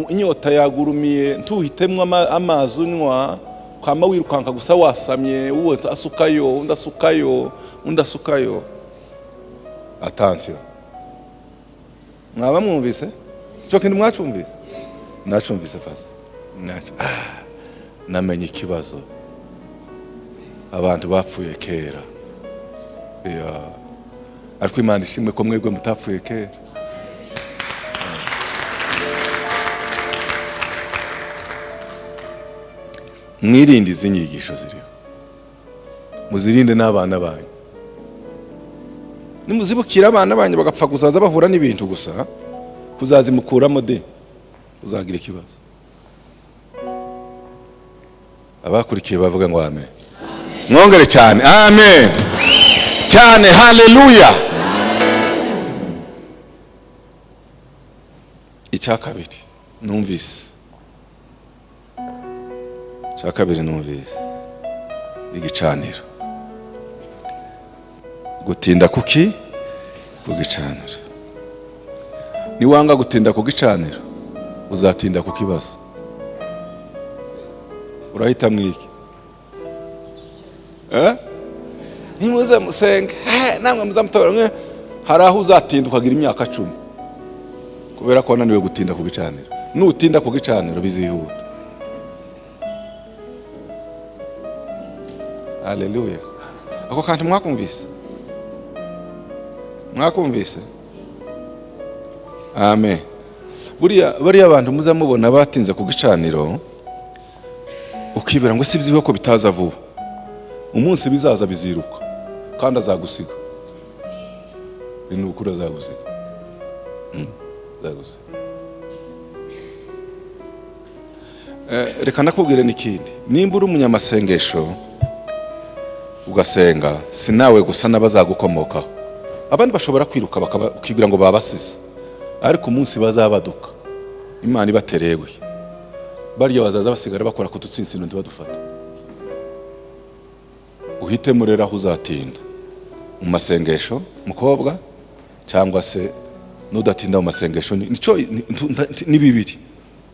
inyota yagurumiye ntuhitemwe amazi unywa kwama wirukanka gusa wasamye uwo asukayo undasukayo. Attention. Mwaba mwumvise? Cyo kintu mwacumvise? Nacumvise fast. Namenye ikibazo. Abantu bapfuye kera. Ariko Imana ishimwe ko mwebwe mutapfuye kera. Mwirinde izi nyigisho ziriho. Muzirinde n'abana banyu. Nimuzibukira abana banyu bagapfa kuzaza bahura n'ibintu gusa kuzazimukuramo de uzagira ikibazo. Abakurikiye bavuga ngo amen. Mwongere cyane amen. Cyane haleluya. Icyakabiri numvise. Icyakabiri numvise igicaniro. Gutinda kuki kugicaniro. Niwanga gutinda kugicaniro uzatinda kukibazo. Urahita mwiki nimuze musenge namwe muzamutora mwe hari aho uzatinda ukagira imyaka 10 kubera ko naniwe gutinda kugicaniro. Nutinda kugicaniro bizihuta. Haleluya. Ako kantu mwakumvise? Mwakumvise? Amen. Buriya abantu muzamubona batinze kugicaniro ukibera ngo sibyiho ko bitaza vuba. Umunsi bizaza biziruka kandi azagusiga. Binukura azagusiga. Zagusiga. Reka nakubwire n'ikindi. Nimba uri umunyamasengesho ugasenga sinawe gusa n'abazagukomokaho. Abandi bashobora kwiruka bakibwira ngo babasize. Ariko umunsi bazabaduka Imana ibaterewe. Bariya bazaza basigara bakora kututsinsino ntibadufata. Uhite murera aho uzatinda. Mu masengesho mukobwa cyangwa se nudatinda mu masengesho ni bibiri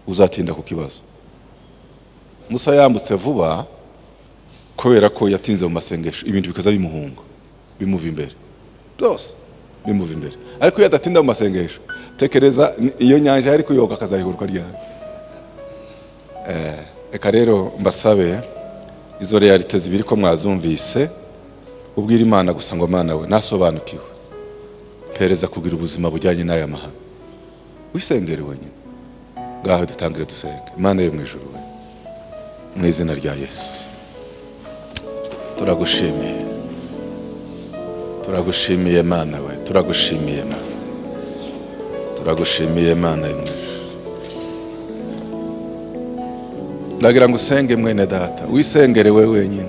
uzatinda ku kibazo. Musa yambutse vuba kubera ko yatinze mu masengesho ibintu bikaza bimuhunga bimuva imbere. Byose bimuva imbere. Ariko yadatinda mu masengesho tekereza iyo nyanja yari kuyoga akazayiguruka ryari. Eka rero mbasabe izo realite zibiri ko mwazumvise ubwira Imana gusa ngo Mana we nasobanukiwe. Pereza kugira ubuzima bujyanye n'aya mahame. Wisengere wenyine. Ngaho dutangire dusenge. Imana yo mu ijuru we. Mu izina rya Yesu. Turagushimiye. Turagushimiye Mana we. Turagushimiye Mana. Turagushimiye Mana yo mu ijuru. Ndagira ngo usenge mwene data. Wisengere we wenyine.